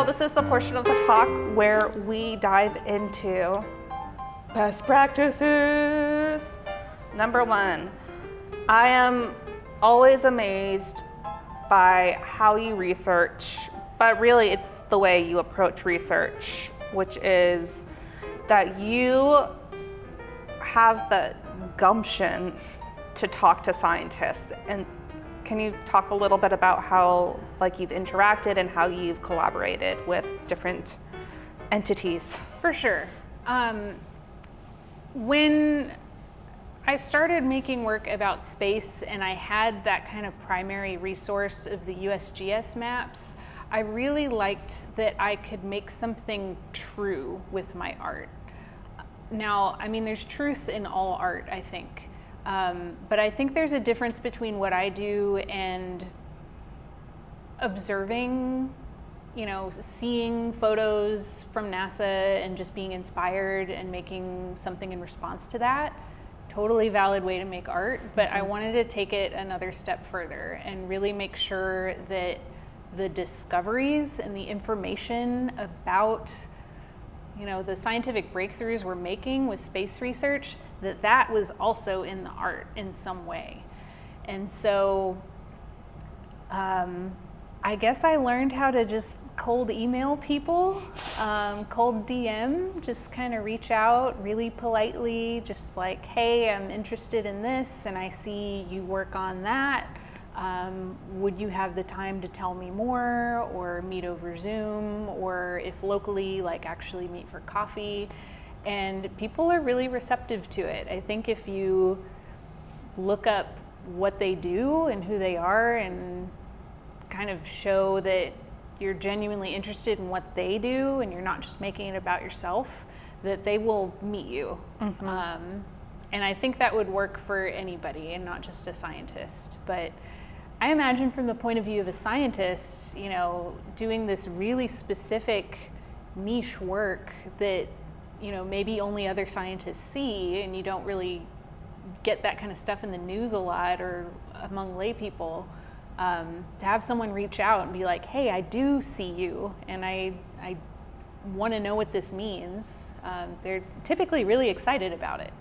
this is the portion of the talk where we dive into best practices. Number one, I am always amazed by how you research, but really it's the way you approach research, which is that you have the gumption to talk to scientists. And can you talk a little bit about how you've interacted and how you've collaborated with different entities? For sure. When I started making work about space and I had that kind of primary resource of the USGS maps, I really liked that I could make something true with my art. Now, I mean, there's truth in all art, I think. But I think there's a difference between what I do and observing, seeing photos from NASA and just being inspired and making something in response to that. Totally valid way to make art, but I wanted to take it another step further and really make sure that the discoveries and the information about the scientific breakthroughs we're making with space research, that was also in the art in some way. And so I guess I learned how to just cold email people, cold DM, just kind of reach out really politely, just like, hey, I'm interested in this and I see you work on that. Would you have the time to tell me more, or meet over Zoom, or if locally, actually meet for coffee? And people are really receptive to it. I think if you look up what they do and who they are and kind of show that you're genuinely interested in what they do and you're not just making it about yourself, that they will meet you. Mm-hmm. And I think that would work for anybody and not just a scientist. But I imagine from the point of view of a scientist, doing this really specific niche work that, maybe only other scientists see, and you don't really get that kind of stuff in the news a lot or among lay people, to have someone reach out and be like, hey, I do see you, and I want to know what this means. They're typically really excited about it.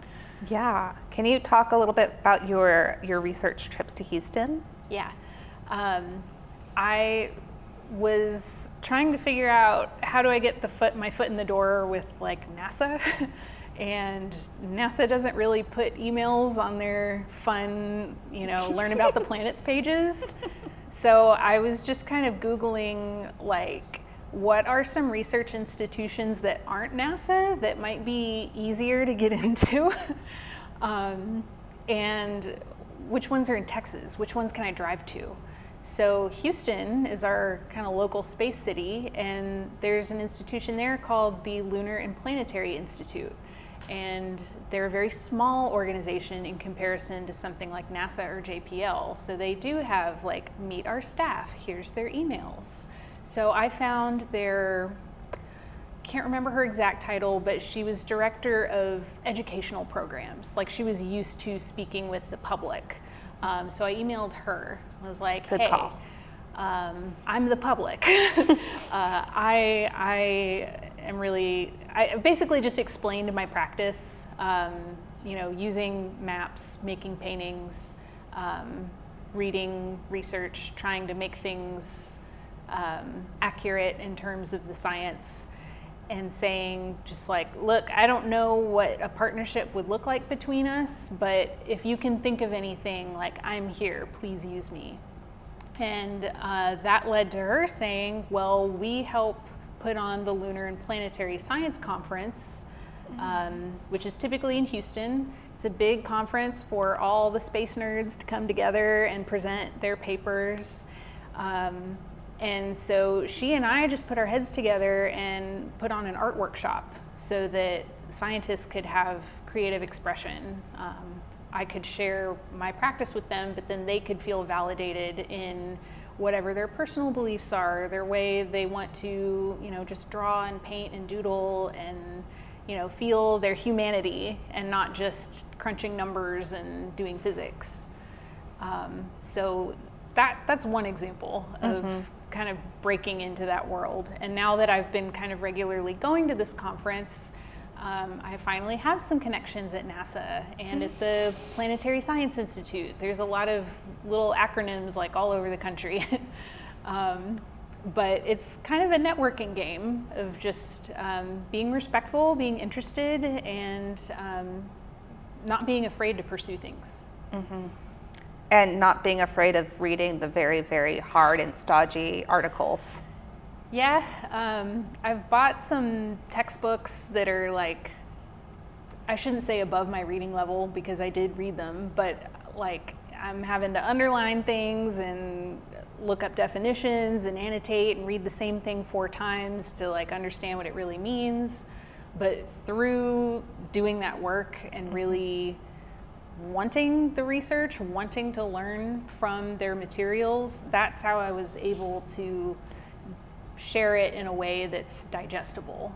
Yeah. Can you talk a little bit about your research trips to Houston? Yeah. I was trying to figure out how do I get my foot in the door with NASA, and NASA doesn't really put emails on their fun, learn about the planets pages. So I was just kind of Googling what are some research institutions that aren't NASA that might be easier to get into, and which ones are in Texas, which ones can I drive to? So Houston is our kind of local space city, and there's an institution there called the Lunar and Planetary Institute. And they're a very small organization in comparison to something like NASA or JPL. So they do have meet our staff, here's their emails. So I found can't remember her exact title, but she was director of educational programs. She was used to speaking with the public. So I emailed her. I was like, Good hey, call. I'm the public. I basically just explained my practice, using maps, making paintings, reading research, trying to make things accurate in terms of the science, and saying just look, I don't know what a partnership would look like between us, but if you can think of anything, I'm here, please use me. And that led to her saying, well, we help put on the Lunar and Planetary Science Conference, which is typically in Houston. It's a big conference for all the space nerds to come together and present their papers. And so she and I just put our heads together and put on an art workshop so that scientists could have creative expression. I could share my practice with them, but then they could feel validated in whatever their personal beliefs are, their way they want to, just draw and paint and doodle and, feel their humanity and not just crunching numbers and doing physics. So that's one example of kind of breaking into that world. And now that I've been kind of regularly going to this conference, I finally have some connections at NASA and at the Planetary Science Institute. There's a lot of little acronyms like all over the country. But it's kind of a networking game of just being respectful, being interested, and not being afraid to pursue things. Mm-hmm. And not being afraid of reading the very, very hard and stodgy articles. Yeah, I've bought some textbooks that are like, I shouldn't say above my reading level because I did read them, but like I'm having to underline things and look up definitions and annotate and read the same thing 4 times to like understand what it really means. But through doing that work and really wanting the research, wanting to learn from their materials, that's how I was able to share it in a way that's digestible.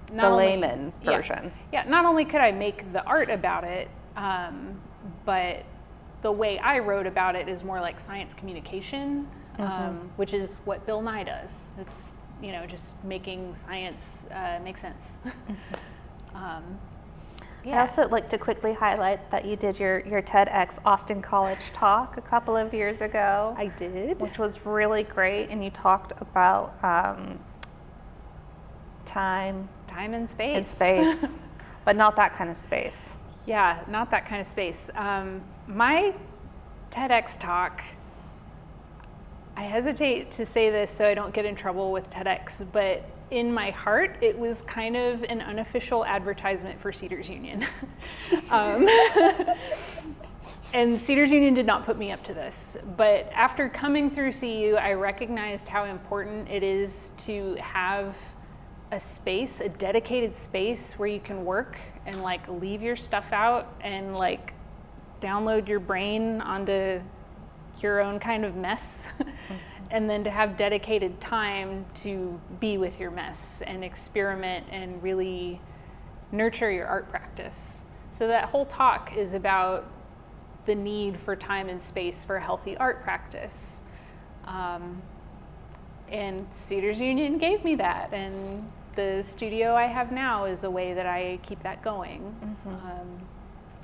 The layman version. Yeah, not only could I make the art about it, but the way I wrote about it is more like science communication, which is what Bill Nye does. It's, you know, just making science make sense. I also like to quickly highlight that you did your TEDx Austin College talk a couple of years ago. I did. Which was really great, and you talked about time and space. But not that kind of space. Yeah, not that kind of space. My TEDx talk, I hesitate to say this so I don't get in trouble with TEDx, but in my heart, it was kind of an unofficial advertisement for Cedars Union. And Cedars Union did not put me up to this. But after coming through CU, I recognized how important it is to have a space, a dedicated space where you can work and like leave your stuff out and like download your brain onto your own kind of mess. And then to have dedicated time to be with your mess and experiment and really nurture your art practice. So that whole talk is about the need for time and space for a healthy art practice. And Cedars Union gave me that, and the studio I have now is a way that I keep that going.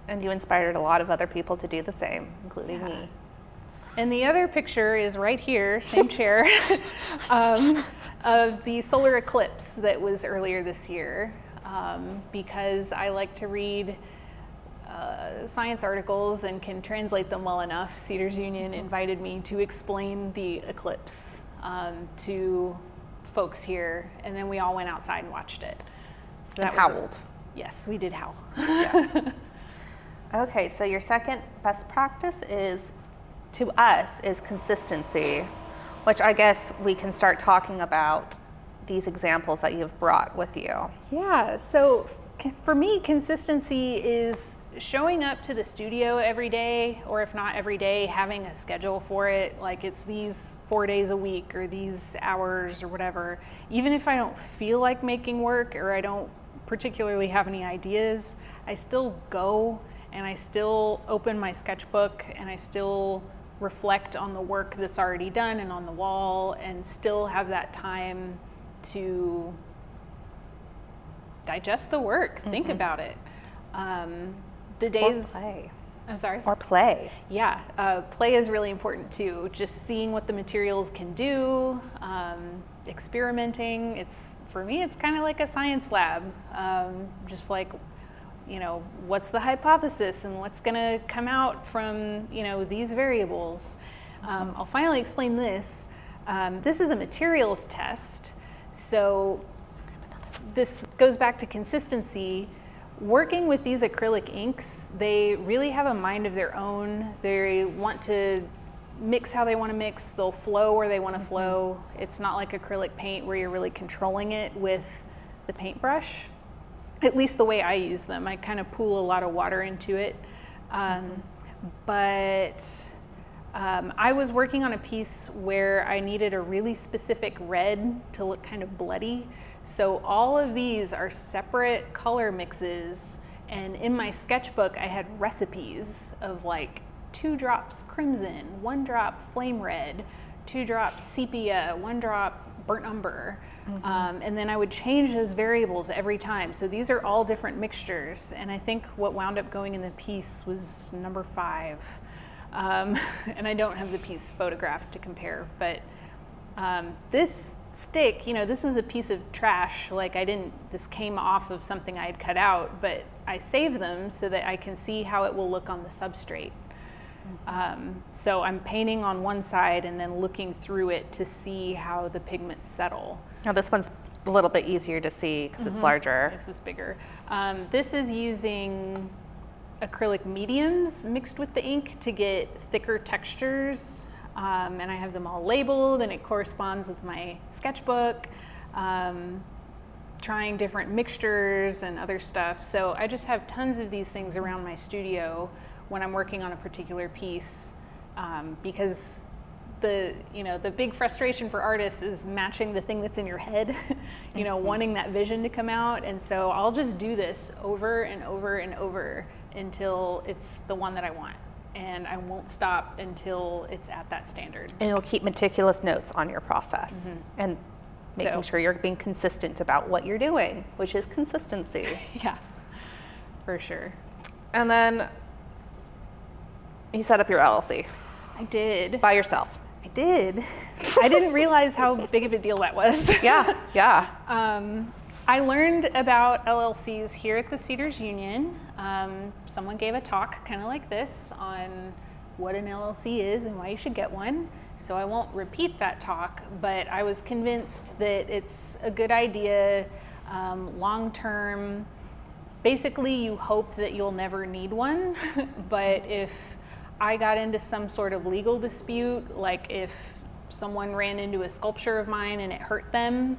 And you inspired a lot of other people to do the same, including me. And the other picture is right here, same chair, of the solar eclipse that was earlier this year. Because I like to read science articles and can translate them well enough, Cedars Union invited me to explain the eclipse to folks here, and then we all went outside and watched it. So that howled. Yes, we did howl. Yeah. Okay, so your second best practice is consistency, which I guess we can start talking about these examples that you've brought with you. Yeah, so for me, consistency is showing up to the studio every day, or if not every day, having a schedule for it, like it's these 4 days a week or these hours or whatever. Even if I don't feel like making work or I don't particularly have any ideas, I still go and I still open my sketchbook and I still reflect on the work that's already done and on the wall, and still have that time to digest the work, think about it. The days. Or play. I'm sorry? Or play. Yeah, play is really important too. Just seeing what the materials can do, experimenting. For me, it's kind of like a science lab. Just like, you know, what's the hypothesis and what's going to come out from, you know, these variables. I'll finally explain this. This is a materials test. So this goes back to consistency. Working with these acrylic inks, they really have a mind of their own. They want to mix how they want to mix. They'll flow where they want to flow. It's not like acrylic paint where you're really controlling it with the paintbrush. At least the way I use them. I kind of pool a lot of water into it. But I was working on a piece where I needed a really specific red to look kind of bloody. So all of these are separate color mixes, and in my sketchbook I had recipes of like 2 drops crimson, 1 drop flame red, 2 drops sepia, 1 drop burnt umber. And then I would change those variables every time. So these are all different mixtures. And I think what wound up going in the piece was number 5. And I don't have the piece photographed to compare, but this stick, this is a piece of trash. Like this came off of something I had cut out, but I save them so that I can see how it will look on the substrate. So I'm painting on one side and then looking through it to see how the pigments settle. Now this one's a little bit easier to see because it's larger. This is bigger. This is using acrylic mediums mixed with the ink to get thicker textures. And I have them all labeled and it corresponds with my sketchbook. Trying different mixtures and other stuff. So I just have tons of these things around my studio when I'm working on a particular piece, because the big frustration for artists is matching the thing that's in your head, wanting that vision to come out. And so I'll just do this over and over and over until it's the one that I want. And I won't stop until it's at that standard. And you'll keep meticulous notes on your process and making sure you're being consistent about what you're doing, which is consistency. Yeah, for sure. And then you set up your LLC. I did. By yourself. I did. I didn't realize how big of a deal that was. Yeah. I learned about LLCs here at the Cedars Union. Someone gave a talk kind of like this on what an LLC is and why you should get one. So I won't repeat that talk, but I was convinced that it's a good idea, long-term. Basically, you hope that you'll never need one, but if I got into some sort of legal dispute, like if someone ran into a sculpture of mine and it hurt them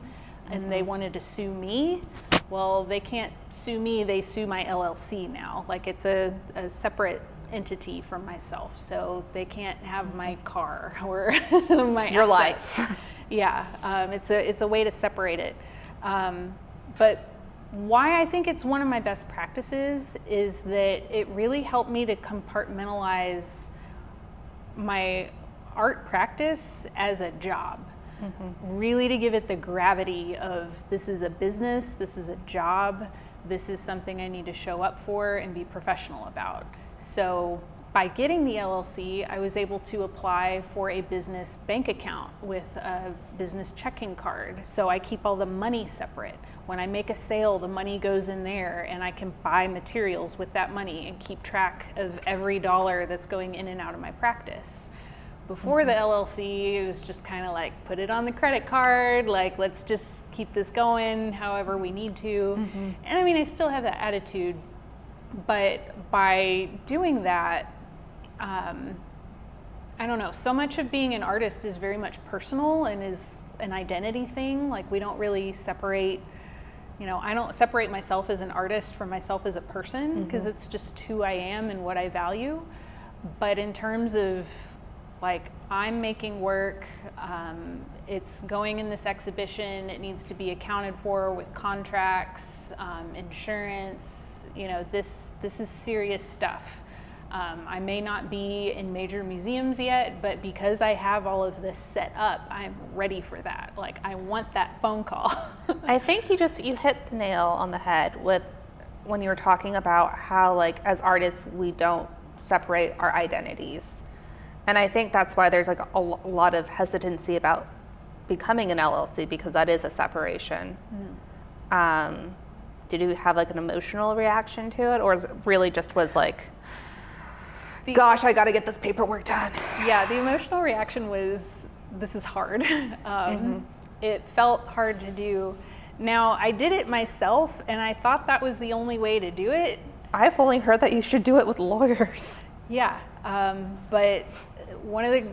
and they wanted to sue me, well, they can't sue me, they sue my LLC now. Like it's a separate entity from myself, so they can't have my car or my your assets. life. Yeah, it's a way to separate it. But why I think it's one of my best practices is that it really helped me to compartmentalize my art practice as a job. Really to give it the gravity of this is a business, this is a job, this is something I need to show up for and be professional about. So by getting the LLC, I was able to apply for a business bank account with a business checking card. So I keep all the money separate. When I make a sale, the money goes in there and I can buy materials with that money and keep track of every dollar that's going in and out of my practice. Before the LLC, it was just kind of like, put it on the credit card, like, let's just keep this going however we need to. And I mean, I still have that attitude, but by doing that, I don't know, so much of being an artist is very much personal and is an identity thing. Like we don't really separate, I don't separate myself as an artist from myself as a person because it's just who I am and what I value. But in terms of like, I'm making work, it's going in this exhibition, it needs to be accounted for with contracts, insurance, this is serious stuff. I may not be in major museums yet, but because I have all of this set up, I'm ready for that. Like, I want that phone call. I think you hit the nail on the head with when you were talking about how, like, as artists, we don't separate our identities. And I think that's why there's like a lot of hesitancy about becoming an LLC, because that is a separation. Did you have like an emotional reaction to it, or it really just was like, gosh, I got to get this paperwork done? Yeah, the emotional reaction was, this is hard. It felt hard to do. Now, I did it myself, and I thought that was the only way to do it. I've only heard that you should do it with lawyers. Yeah, but one of the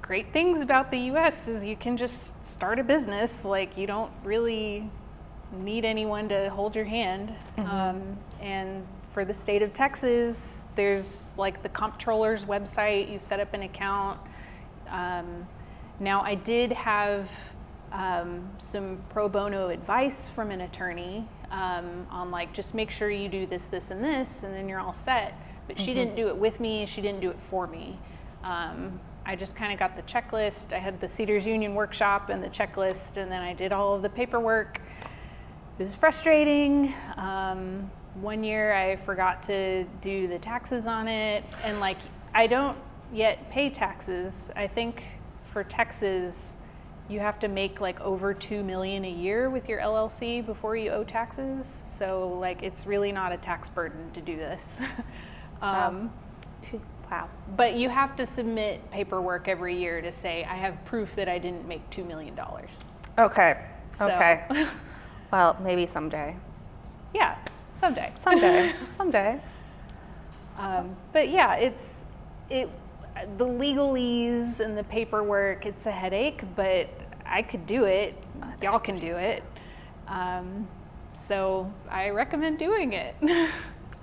great things about the US is you can just start a business. Like, you don't really need anyone to hold your hand. And for the state of Texas, there's like the comptroller's website, you set up an account. Now I did have some pro bono advice from an attorney on like, just make sure you do this, this, and this, and then you're all set. But she didn't do it with me, she didn't do it for me. I just kind of got the checklist. I had the Cedars Union workshop and the checklist, and then I did all of the paperwork. It was frustrating. One year I forgot to do the taxes on it, and like I don't yet pay taxes. I think for Texas, you have to make like over $2 million a year with your LLC before you owe taxes. So like it's really not a tax burden to do this. Wow. But you have to submit paperwork every year to say, I have proof that I didn't make $2 million. Okay. So- Okay. Well, maybe someday. Yeah, someday. Someday. But yeah, the legalese and the paperwork, it's a headache, but I could do it. Y'all can do it. So I recommend doing it.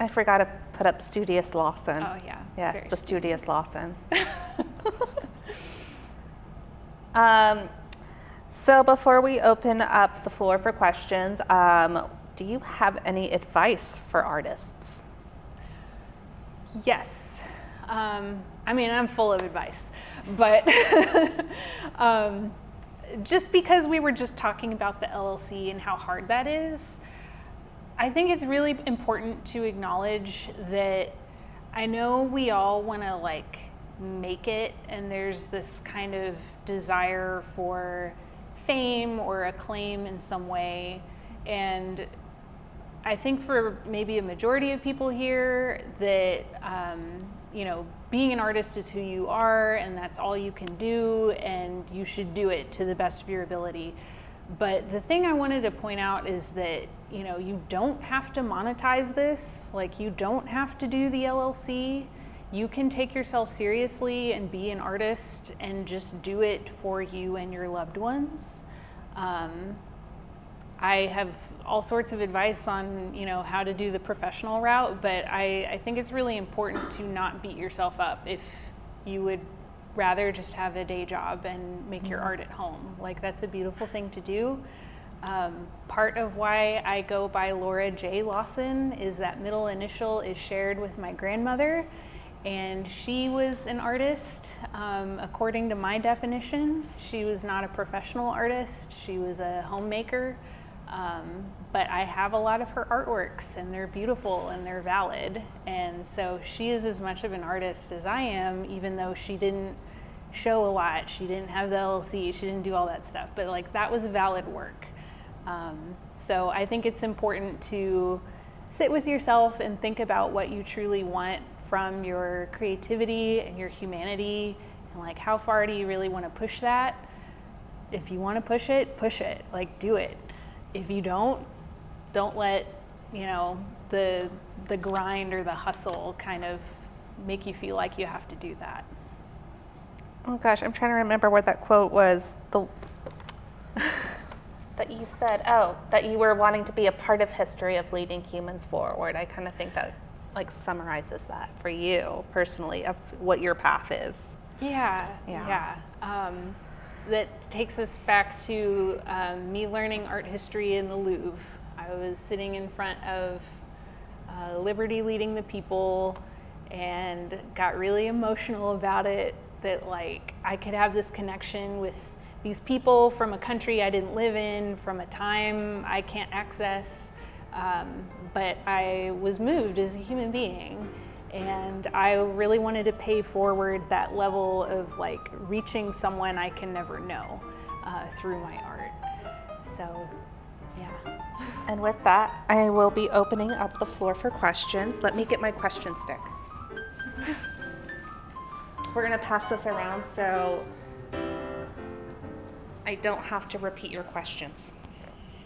I forgot to put up Studious Lawson. Oh yeah. Yes, very the Studious studious. Lawson. So before we open up the floor for questions, do you have any advice for artists? Yes. I mean, I'm full of advice, but just because we were just talking about the LLC and how hard that is, I think it's really important to acknowledge that I know we all want to like make it, and there's this kind of desire for fame or acclaim in some way. And I think for maybe a majority of people here that, being an artist is who you are, and that's all you can do, and you should do it to the best of your ability. But the thing I wanted to point out is that, you don't have to monetize this. Like, you don't have to do the LLC. You can take yourself seriously and be an artist and just do it for you and your loved ones. I have all sorts of advice on, how to do the professional route, but I think it's really important to not beat yourself up if you would rather just have a day job and make your art at home. Like, that's a beautiful thing to do. Part of why I go by Laura J. Lawson is that middle initial is shared with my grandmother, and she was an artist. According to my definition, she was not a professional artist. She was a homemaker. But I have a lot of her artworks, and they're beautiful and they're valid. And so she is as much of an artist as I am, even though she didn't show a lot. She didn't have the LLC. She didn't do all that stuff. But like, that was valid work. So I think it's important to sit with yourself and think about what you truly want from your creativity and your humanity, and like, how far do you really want to push that? If you want to push it, like, do it. If you don't let, the grind or the hustle kind of make you feel like you have to do that. Oh gosh, I'm trying to remember what that quote was. That you said, that you were wanting to be a part of history of leading humans forward. I kind of think that like summarizes that for you personally, of what your path is. Yeah. That takes us back to me learning art history in the Louvre. I was sitting in front of Liberty Leading the People and got really emotional about it, that like I could have this connection with these people from a country I didn't live in, from a time I can't access, but I was moved as a human being. And I really wanted to pay forward that level of like reaching someone I can never know through my art. So, yeah. And with that, I will be opening up the floor for questions. Let me get my question stick. We're gonna pass this around so I don't have to repeat your questions.